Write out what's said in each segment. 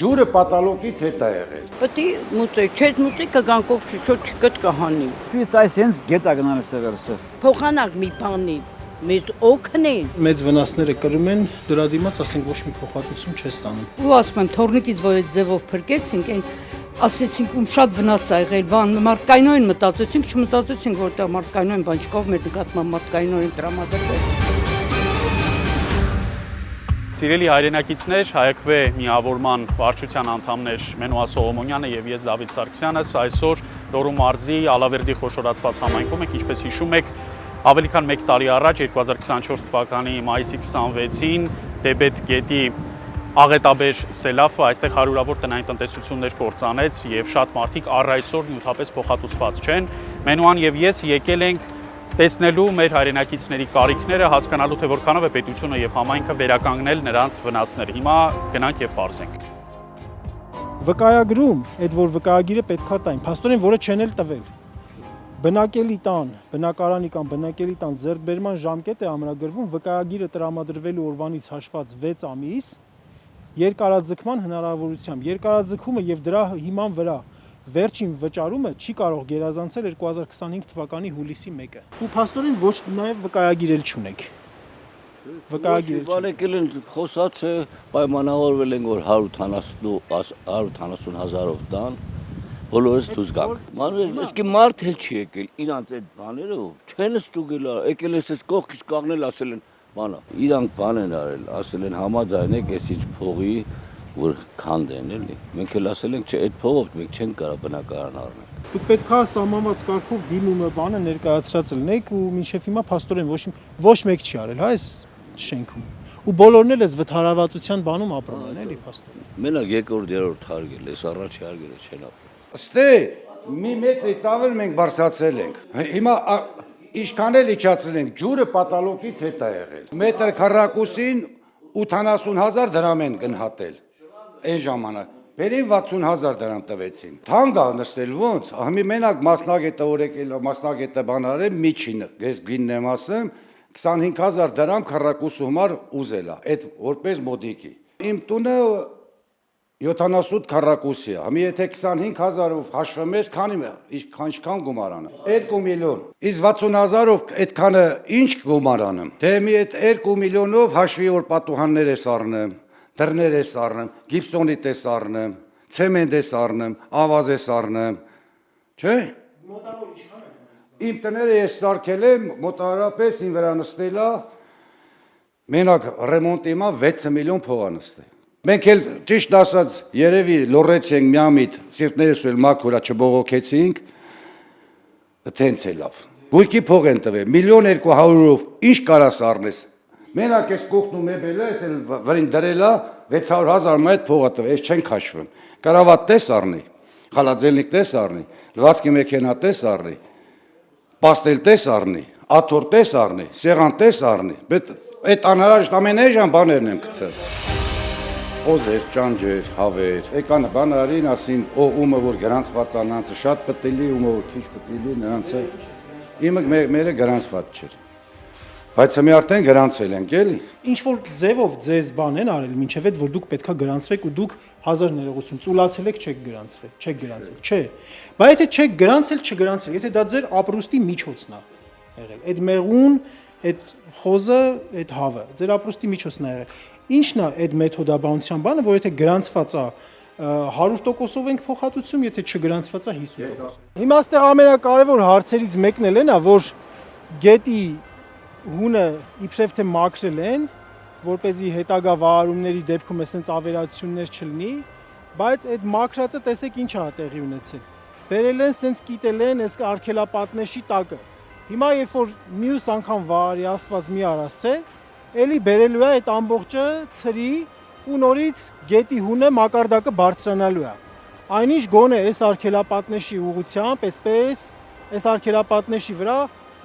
Ջուրը պատալոկից հետ է եղել։ Պետք է մուտի, չես մուտի կգանքով շուտ չկտ կհանի։ Ես այսինց գետա գնալու սեղերսը։ Փոխանակ մի բանի, մեծ օգնի։ Մեծ վնասները կրում են, դրա դիմաց ասենք ոչ մի փոխհատուցում չես ստանում։ Ու ասում եմ թորնիկից որ այդ ձևով փրկեցինք, այն ասեցինք ում շատ վնաս ա եղել, բան մարդկայնորեն մտածեցինք, չմտածեցինք որտեղ մարդկայնորեն բան չկա, մեր նկատմամբ մարդկայնորեն տրամադրվել։ Սիրելի հայրենակիցներ, Հայաքվե միավորման վարչության անդամներ Մենուա Սողոմոնյանը եւ ես Դավիթ Սարգսյանս այսօր Լոռու մարզի Ալավերդի խոշորացված համայնքում ենք, ինչպես հիշում եք, ավելի քան 1 տարի առաջ 2024 թվականի մայիսի 26-ին Դեբետ գետի աղետաբեր սելավը այստեղ հարյուրավոր տնային տնտեսություններ կործանեց եւ շատ մարդիկ առ այսօր նյութապես փոխհատուցված չեն։ Մենուան եւ ես եկել ենք տեսնելու մեր հայրենակիցների կարիքները, հասկանալու թե որքանով է պետությունը եւ համայնքը վերականգնել նրանց վնասները։ Հիմա գնանք եւ պարզենք։ Վկայագրում, այդ որ վկայագիրը պետքա տային, փաստորեն որը չեն էլ տվել։ Բնակելի տան, բնակարանի կամ բնակելի տան ձեռքբերման ժամկետ է ամրագրվում վկայագիրը տրամադրվելու օրվանից հաշված 6 ամիս երկարաձգման հնարավորությամբ։ Երկարաձգումը եւ դրա հիման վրա վերջին վճարումը չի կարող գերազանցել 2025 թվականի հուլիսի 1-ը։ Ու փաստորեն ոչ նաև վկայագիր էլ չունեք։ Վկայագիր եկել են խոսած է, պայմանավորվել են որ 180 հազարով տան, բոլորս դուրս գանք։ Մանուել, իսկի մարդ էլ չի եկել, իրանց այդ բաները չեն ստուգել, եկել ես այս կողքից կաղնել ասել են, բանա, իրանք բան են արել, ասել են համաձայնեք այս ինչ փողի որ քանդեն էլի։ Մենք էլ ասել ենք, չէ, այդ փողով մենք չենք կարող բնակարան առնել։ Դուք պետքա սահմանված կարգով դիմումը բանը ներկայացրած լինեք ու մինչև հիմա փաստորեն ոչ մեկ չի արել, հա, այս շենքում։ Ու բոլորն էլ էս վթարավատության բանում ապրում են, էլի փաստորեն։ Մենակ երկրորդ երրորդ հարգել, այս առաջի հարգելը չեն ապրել։ Ստե մի մետրից ավել մենք բարձրացել ենք։ Հիմա ինչքան էլ իջացել ենք, ջուրը պատալոկից հետ է եղել։ Մետր քառակուսին 80,000 դրամ են գնահատել։ Այն ժամանակ բերին 60,000 դրամ տվեցին։ Թանկ է նստել ոնց, հիմա մենակ մասնագետը օրեկել, մասնագետը բանարել միջին, ես գինն եմ ասում, 25,000 դրամ քառակուսու համար ուզել է, այդ որպես մոդիկի։ Իմ տունը 78 քառակուսի է, հիմա եթե 25,000-ով հաշվեմ ես, քան գումարանը։ 2 միլիոն։ Իսկ 60,000-ով այդքանը ինչ գումարանում։ Դե մի այդ 2 միլիոնով հաշվի որ պատուհաններ ես առնեմ, դռներ ես առնեմ, գիպսոնիտ ես առնեմ, ցեմենտ ես առնեմ, ավազ ես առնեմ, չէ՞։ Մոտավոր ինչքան է։ Իմ տները ես սարքել եմ, մոտավորապես ին վրա նստել է, մենակ ռեմոնտի հիմա 6 միլիոն փող է նստել։ Մենք էլ ճիշտ ասած երևի լոռեցինք միամիտ, սիրտներս էլ մաքուրա չբողոքեցինք, տենց է լավ։ Գույքի փող են տվել, 1,200,000-ով ինչ կարաս առնես։ Մենակ ես կողքն ու մեբելը, ես էլ վրին դրել է 600,000 մայթ փողը տվել, ես չեն քաշվում։ Կարավատ տես առնի, խալաձելնիկ տես առնի, լվացքի մեքենա տես առնի, պաստել տես առնի, աթոռ տես առնի, սեղան տես առնի։ Այդ անհրաժեշտ ամեն այժմ բաներն եմ գցել։ Օզեր, ճանջեր, հավեր, եկան բանարին ասին, ումը որ գրանցված է նրանցը շատ պտելի, ումը որ քիչ պտելի նրանցը, իմը մերը գրանցված չէր։ Բայց մի արդեն գրանցել ենք, էլի։ Ինչ որ ձևով ձեզ բան են արել, մինչև այդ որ դուք պետքա գրանցվեք ու դուք հազար ներողություն ծուլացել եք, չեք գրանցվել, չէ։ Բայց եթե չեք գրանցել, չգրանցել, եթե դա ձեր ապրուստի միջոցն է եղել, այդ մեղուն, այդ խոզը, այդ հավը, ձեր ապրուստի միջոցն է եղել։ Ինչն է այդ մեթոդաբանության բանը, որ եթե գրանցված է 100%-ով ենք փոխհատուցում, եթե չգրանցված է 50%։ Հիմա այստեղ ամենակարևոր հարցերից մեկն էլ է, որ գետի հունը իբրև թե մաքրել են, որպեսզի հետագա վարարումների դեպքում այսպես ավերածություններ չլինի, բայց այդ մաքրածը տեսեք ինչ է տեղի ունեցել։ Բերել են, սենց կիտել են այս արգելապատնեշի տակը։ Հիմա երբ որ մյուս անգամ վարարի Աստված մի արասցե, էլի բերելու է այդ ամբողջը ցրի ու նորից գետի հունը մակարդակը բարձրանալու է։ Այնինչ գոնե այս արգելապատնեշի ուղղությամբ, այսպես այս արգելապատնեշի վրա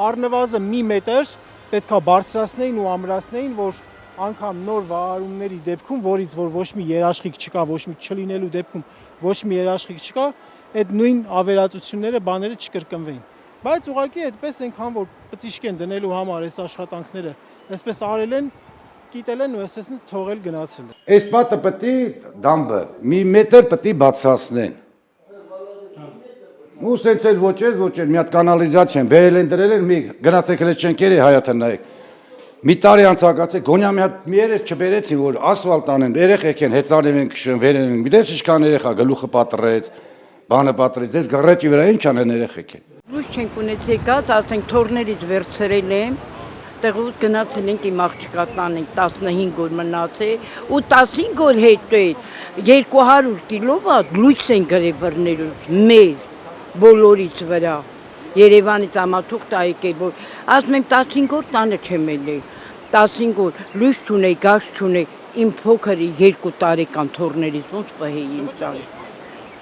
առնվազն մի մետր պետքա բարձրացնեին ու ամրացնեին, որ անգամ նոր վարարումների դեպքում, որից որ ոչ մի երաշխիք չկա, ոչ մի չլինելու դեպքում ոչ մի երաշխիք չկա, այդ նույն ավերածությունները, բաները չկրկնվեին։ Բայց ուղղակի այդպես այնքան որ պծիշկ են դնելու համար այս աշխատանքները, այսպես արել են կիտել են ու այսպես թողել գնացել են։ Այս պատը պետք է դամբը մի մետր պետք է բացասնեն։ Ու սենց էլ ոչ էլ մի հատ կանալիզացիա են, բերել են դրել են, մի գնացեք հենց չենկերի հայաթը նայեք։ Մի տարի անցակացեք, գոնյա մի հատ մի երես չբերեցին, որ ասֆալտ անեն, երեխեք են, հեծանև են քշեն, վերեն են։ Գիտես ինչքան երեխա գլուխը պատռեց, բանը պատռեց, դες գռեճի վրա ինչ անեն երեխեք են։ Լույս չենք ունեցել գազ, ասենք թորներից վերցրել եմ, տեղուց գնացել ենք իմ աղջկա տանենք 15 օր մնացել ու 15 օր հետո 200 կիլովատ լույս են գրել բռներով մեր բոլորից վրա Երևանից ամաթուղթ ա եկել որ ասում եմ 15 օր տանը չեմ ելել 15 օր լույս չունեի գազ չունեի իմ փոքրի 2 տարեկան թորներից ոնց պահեի իմ տանը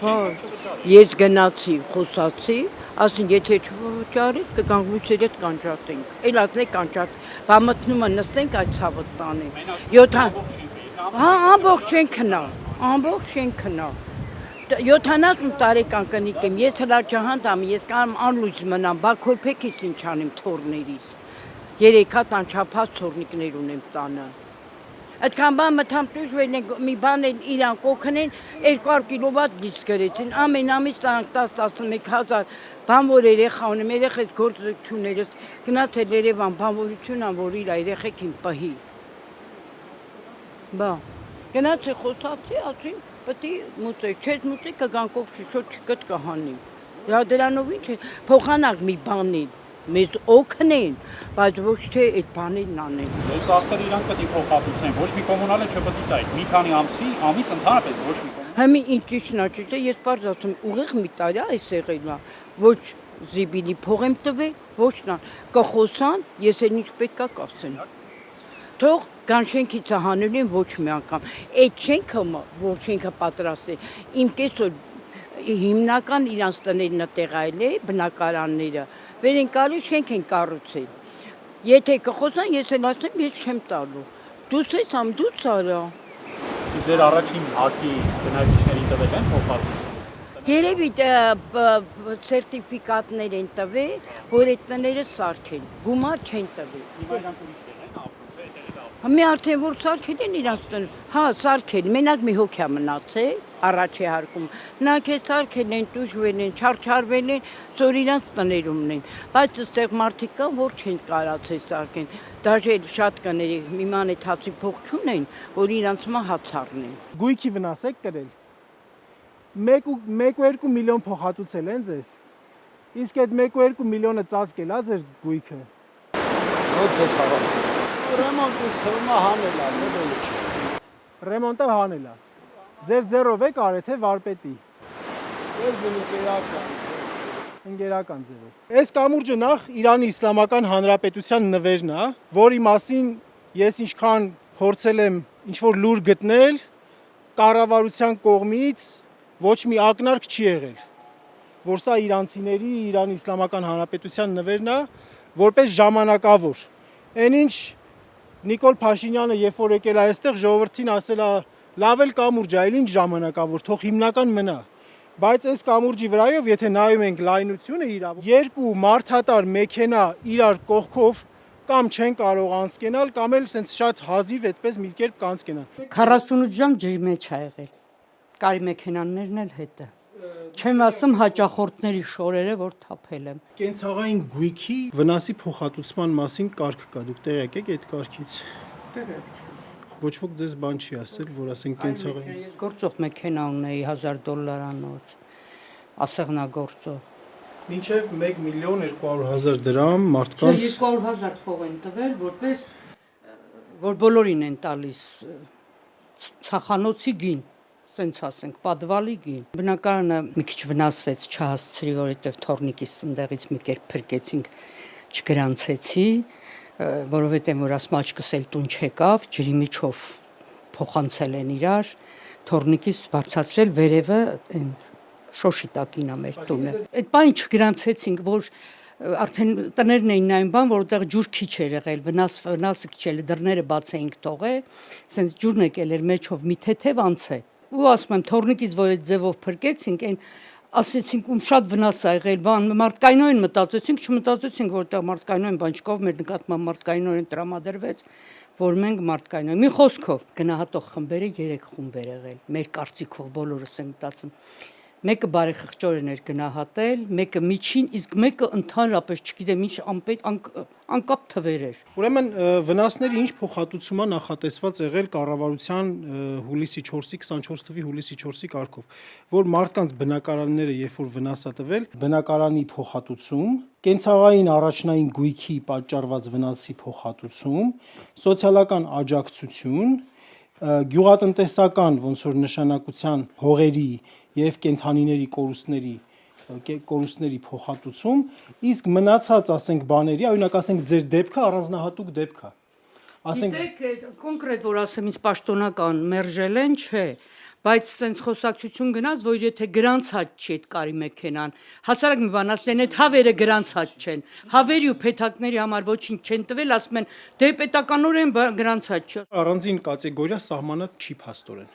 Ես գնացի խոսացի ասին եթե չվճարեք կգանք լույսերը կանջատենք էլ ասեք կանջատ բա մտնում են նստենք այդ ցավը տանենք 7 ամբողջ չեն քնա 70 տարեկան կնիկ եմ ես հրաչահանդ եմ ես կամ անլույս մնամ բա քորփեքից ինչ անեմ թորներից 3 հատ անչափած թորնիկներ ունեմ տանը Այդքան բան մտամ տուժվել են մի բան էլ իրան կոքնեն 200 կիլովատ դիսկ գրեցին ամեն ամիս 10-11 հազար բան որ երեխա ունեմ երեխես գործություններս գնացել Երևան բանվորություն ան որ իր երեխեքին պահի բա գնացի խոսացի ասին պետք է մուտեք չես մուտեք կգանք օգնի շոտ չկտ կհանի դրանով ինչ է փոխանակ մի բանի մեզ օգնեն, բայց ոչ թե այդ բաներն անեն։ Ձեր ծախսերը իրանք պետք է փոխհատուցեն, ոչ մի կոմունալը չպետք է տայք։ Մի քանի ամիս ընդհանրապես ոչ մի կոմունալ։ Հիմա ինչ ճիշտն է, ես բարձ ասում, ուղիղ մի տարի այս եղել է, ոչ զիբիլի փող եմ տվել, ոչ նա կխոսան, ես էլ ինչ պետք է կասեմ։ Թող կան շենքից հանելու են ոչ մի անգամ։ Այդ շենքը, որ շենքը պատրաստ է, իմ կեսօր հիմնական իրանց տներն տեղայել է բնակարանները Վերեն կալի շենք են կառուցել։ Եթե կխոսան, ես էլ ասեմ, ես չեմ տալու։ Դուս ես ամ դուս արա։ Ձեր առաջին հարկի բնակիչներին տվել են փոխհատուցում։ Երևի սերտիֆիկատներ են տվել, որ այդ տները սարքեն։ Գումար չեն տվել։ Հիմա իրանք ուրիշ տեղ են ապրում, թե էլ ապրում։ Համի արդեն որ սարքել են իրանց տները։ Հա, սարքել, մենակ մի հոգի մնացել, առաջի հարկում։ Նրանք է սարքել են, տուժվել են, չարչարվել են, որ իրանց տներումն են։ Բայց այստեղ մարդիկ կան, որ չեն կարացել սարքեն։ Դաժե շատ կների իման այդ հացի փող չունեն, որ իրանց մա հաց առնեն։ Գույքի վնաս եք կրել։ 1.2 միլիոն փոխհատուցել են ձեզ։ Իսկ այդ 1.2 միլիոնը ծածկել է ձեր գույքը։ Ոնց է խաղա։ Ռեմոնտից թվում է հանել է, մոդելը չի։ Ռեմոնտը հանել է։ Ձեր ձեռով եք արել թե վարպետի։ Ես բնիկերական։ Ընկերական ձևով։ Այս կամուրջը նախ Իրանի Իսլամական Հանրապետության նվերն է, որի մասին ես ինչքան փորձել եմ ինչ-որ լուր գտնել, կառավարության կողմից ոչ մի ակնարկ չի եղել, որ սա իրանցիների Իրանի Իսլամական Հանրապետության նվերն է, որպես ժամանակավոր։ Այնինչ Նիկոլ Փաշինյանը երբ որ եկել է այստեղ ժողովրդին ասել է լավ էլ կամուրջ է, այլ ինչ ժամանակավոր, թող հիմնական մնա։ Բայց այս կամուրջի վրայով, եթե նայում ենք լայնությունը իրավ, երկու մարդատար մեքենա իրար կողքով կամ չեն կարող անցկենալ, կամ էլ սենց շատ հազիվ այդպես մի կերպ կանցկենան։ 48 ժամ ջրի մեջ ա եղել։ Կարի մեքենաներն էլ հետը։ Չեմ ասում հաճախորդների շորերը, որ թափել եմ։ Կենցաղային գույքի վնասի փոխհատուցման մասին կարգ կա, դուք տեղյակ եք այդ կարգից։ Ոչ ոք ձեզ բան չի ասել, որ ասենք կենցաղային։ Ես գործող մեքենա ունեի $1000-անոց, ասեղնագործող։ Մինչև 1.200.000 դրամ մարդկանց 200,000 փող են տվել, որպես որ բոլորին են տալիս ցախանոցի գին, սենց ասենք, պատվալի գին։ Բնակարանը մի քիչ վնասվեց, չհասցրի, որովհետև թորնիկիս ընդեղից մի կերպ փրկեցինք, չգրանցեցի, որովհետև որ ասում աչքս էլ տուն չեկավ, ջրի միջով փոխանցել են իրար, թորնիկիս բարձացրել վերևը այն շոշի տակին է մեր տունը։ Այդ բանը չգրանցեցինք, որ արդեն տներն էին նայում բան, որտեղ ջուր քիչ էր եղել, վնասը քիչ էր, դռները բաց էինք թողել, սենց ջուրն եկել էր մեջով մի թեթև անցե։ Ու ասում եմ, թորնիկից որ այդ ձևով փրկեցինք, այն ասեցինք, ում շատ վնաս ա եղել, բան մարդկայնորեն մտածեցինք, չմտածեցինք, որտեղ մարդկայնորեն բան չկավ, մեր նկատմամբ մարդկայնորեն տրամադրվեց, որ մենք մարդկային մի խոսքով գնահատող խմբերը 3 խումբ էր եղել, մեր կարծիքով բոլորս ենք մտածում։ Մեկը բարեխղճորեն էր գնահատել, մեկը միջին, իսկ մեկը ընդհանրապես, չգիտեմ, ինչ անկապ թվեր էր։ Ուրեմն վնասների ինչ փոխհատուցումա նախատեսված եղել կառավարության հուլիսի 4-ի 24 թվականի հուլիսի 4-ի կարգով, որ մարդկանց բնակարանները երբ որ վնաս է տվել, բնակարանի փոխհատուցում, կենցաղային առաջնային գույքի պատճառված վնասի փոխհատուցում, սոցիալական աջակցություն, գյուղատնտեսական ոնց որ նշանակության հողերի եւ կենթանիների կորուստների փոխհատուցում, իսկ մնացած ասենք բաների, օրինակ ասենք ձեր դեպքը առանձնահատուկ դեպք է։ Ասենք կոնկրետ որ ասեմ, ինձ պաշտոնական մերժել են, չէ, բայց sense խոսակցություն գնաց, որ եթե գրանցած չի այդ կարի մեքենան, հասարակ մի բան ասեն, այդ հավերը գրանցած չեն, հավերի ու փեթակների համար ոչինչ չեն տվել, ասում են, դե պետականորեն գրանցած չի։ Առանձին կատեգորիա սահմանած չի փաստորեն։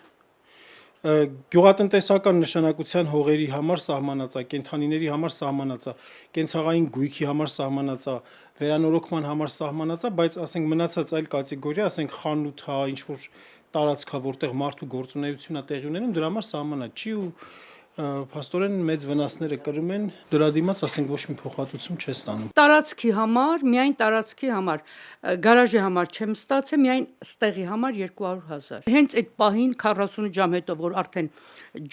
Գյուղատնտեսական նշանակության հողերի համար սահմանած է, կենթանիների համար սահմանած է, կենցաղային գույքի համար սահմանած է, վերանորոգման համար սահմանած է, բայց ասենք մնացած այլ կատեգորիա, ասենք խանութ է, ինչ որ տարածք է, որտեղ մարդու գործունեություն է տեղի ունենում, դրա համար սահմանած չի ու փաստորեն մեծ վնասները կրում են, դրա դիմաց ասենք ոչ մի փոխհատուցում չես ստանում։ Տարածքի համար, միայն տարածքի համար, գարաժի համար չեմ ստացել, միայն ստեղի համար 200,000։ Հենց այդ պահին 48 ժամ հետո, որ արդեն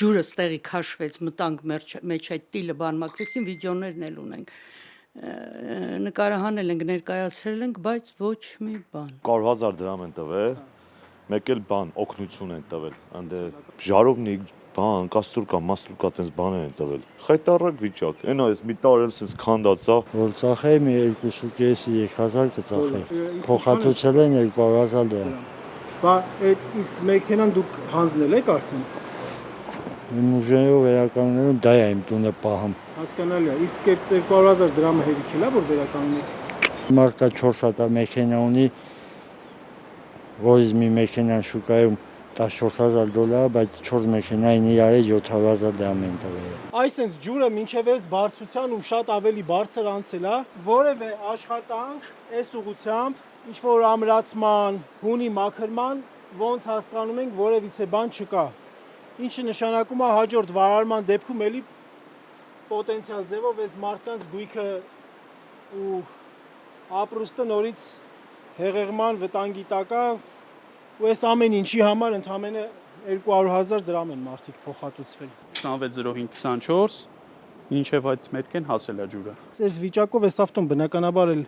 ջուրը ստեղի քաշվեց, մտանք մեջ այդ տիլը բանմակրեցին, վիդեոներն էլ ունենք։ Նկարահանել ենք, ներկայացրել ենք, բայց ոչ մի բան։ 100,000 դրամ են տվել, մեկ էլ բան օգնություն են տվել, ընդ ժարովնիկ բան, կաստրուկա, մաստրուկա տենց բաներ են տվել։ Խայտարակ վիճակ։ Այնա էս մի տար էլ սենց քանդած է։ Որ ծախեի մի 2,5-3,000 կծախեի։ Փոխհատուցել են 200,000 դրամ։ Բա այդ իսկ մեքենան դուք հանձնել եք արդեն։ Իմ ուժերով վերականգնելու դա է իմ տունը պահում։ Հասկանալի է։ Իսկ այդ 200,000 դրամը հերիքել է որ վերականգնեք։ Մարդը 4 հատ մեքենա ունի, որից մի մեքենան շուկայում $14,000, բայց 4 մեքենային իրար 700,000 դրամ են տվել։ Այսինքն ջուրը մինչև այս բարձրության ու շատ ավելի բարձր անցել է, որևէ աշխատանք այս ուղությամբ, ինչ որ ամրացման, հունի մաքրման, ոնց հասկանում ենք, որևիցե բան չկա։ Ինչը նշանակում է հաջորդ վարարման դեպքում էլի պոտենցիալ ձևով այս մարդկանց գույքը ու ապրուստը նորից հեղեղման վտանգի տակ է։ Ու այս ամեն ինչի համար ընդամենը 200,000 դրամ են մարդիկ փոխհատուցվել։ 260524 ինչև այդ մետքեն հասել է ջուրը։ Այս վիճակով այս ավտոն բնականաբար էլ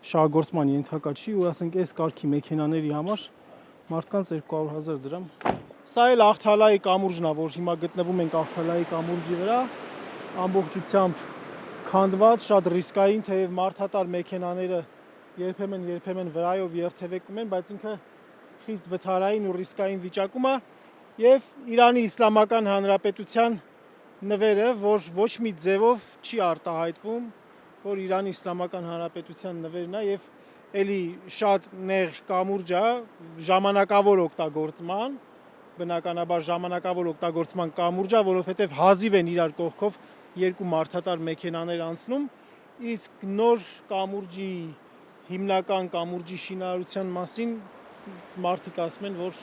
շահգործման ենթակա չի ու ասենք այս կարգի մեքենաների համար մարդկանց 200,000 դրամ։ Սա էլ Աղթալայի կամուրջն է, որ հիմա գտնվում ենք Աղթալայի կամուրջի վրա, ամբողջությամբ քանդված, շատ ռիսկային, թեև մարդատար մեքենաները երբեմն վրայով երթևեկում են, բայց ինքը խիստ վթարային ու ռիսկային վիճակում է եւ Իրանի Իսլամական Հանրապետության նվերը, որ ոչ մի ձևով չի արտահայտվում, որ Իրանի Իսլամական Հանրապետության նվերն է եւ էլի շատ նեղ կամուրջ է, ժամանակավոր օգտագործման, բնականաբար ժամանակավոր օգտագործման կամուրջ է, որովհետեւ հազիվ են իրար կողքով երկու մարդատար մեքենաներ անցնում, իսկ նոր կամուրջի հիմնական կամուրջի շինարարության մասին մարդիկ ասում են, որ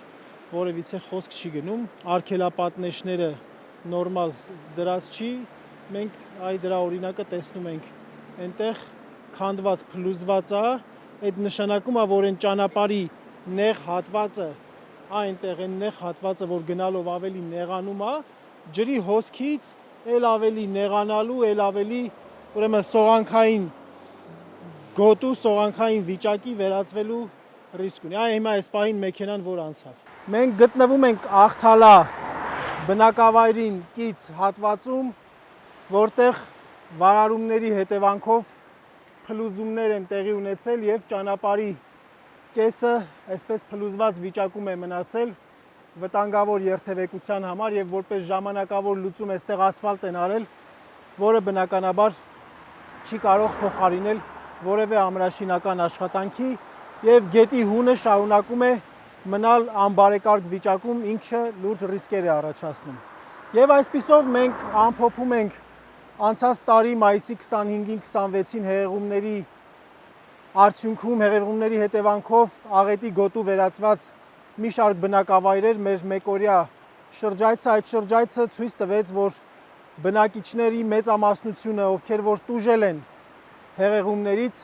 որևիցե խոսք չի գնում, արգելապատնեշները նորմալ դրած չի, մենք այ դրա օրինակը տեսնում ենք, այնտեղ քանդված փլուզված է, այդ նշանակում է, որ այն ճանապարհի նեղ հատվածը, այնտեղ այն նեղ հատվածը, որ գնալով ավելի նեղանում է, ջրի հոսքից էլ ավելի նեղանալու, էլ ավելի ուրեմն սողանքային գոտու, սողանքային վիճակի վերածվելու ռիսկ ունի։ Այ հիմա այս պահին մեքենան որ անցավ։ Մենք գտնվում ենք Աղթալա բնակավայրին կից հատվածում, որտեղ վարարումների հետևանքով փլուզումներ են տեղի ունեցել եւ ճանապարհի կեսը այսպես փլուզված վիճակում է մնացել վտանգավոր երթևեկության համար եւ որպես ժամանակավոր լուծում այստեղ ասֆալտ են արել, որը բնականաբար չի կարող փոխարինել որևէ ամրաշինական աշխատանքի եւ գետի հունը շարունակում է մնալ անբարեկարգ վիճակում, ինչը լուրջ ռիսկեր է առաջացնում։ Եվ այսպիսով մենք ամփոփում ենք անցած տարի մայիսի 25-ին 26-ին հեղեղումների արդյունքում հեղեղումների հետևանքով աղետի գոտու վերածված մի շարք բնակավայրեր մեր մեկօրյա շրջայցը, այդ շրջայցը ցույց տվեց, որ բնակիչների մեծամասնությունը, ովքեր որ տուժել են հեղեղումներից,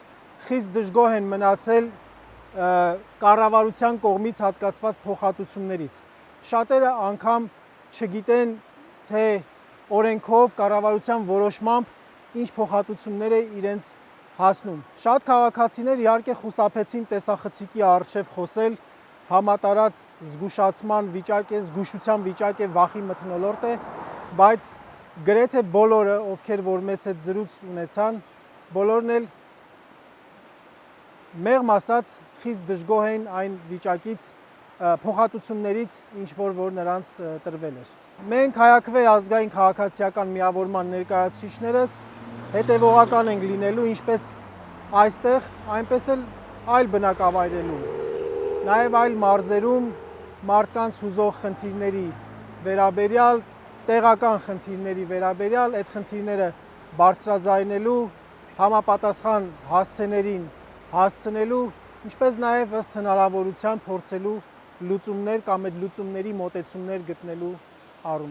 խիստ դժգոհ են մնացել կառավարության կողմից հատկացված փոխհատուցումներից։ Շատերը անգամ չգիտեն, թե օրենքով կառավարության որոշմամբ ինչ փոխհատուցումներ է իրենց հասնում։ Շատ քաղաքացիներ իհարկե խուսափեցին տեսախցիկի առջև խոսել, համատարած զգուշացման վիճակ է, զգուշության վիճակ է, վախի մթնոլորտ է, բայց գրեթե բոլորը, ովքեր որ մեզ հետ զրույց ունեցան, բոլորն էլ մեղմ ասած խիստ դժգոհ են այն վիճակից, փոխհատուցումներից, ինչ որ նրանց տրվել էր։ Մենք Հայաքվե ազգային քաղաքացիական միավորման ներկայացուցիչներս հետևողական ենք լինելու ինչպես այստեղ, այնպես էլ այլ բնակավայրերում, նաև այլ մարզերում մարդկանց հուզող խնդիրների վերաբերյալ, տեղական խնդիրների վերաբերյալ, այդ խնդիրները բարձրաձայնելու, համապատասխան հասցեներին հասցնելու, ինչպես նաև ըստ հնարավորության փորձելու լուծումներ կամ այդ լուծումների մոտեցումներ գտնելու առումով։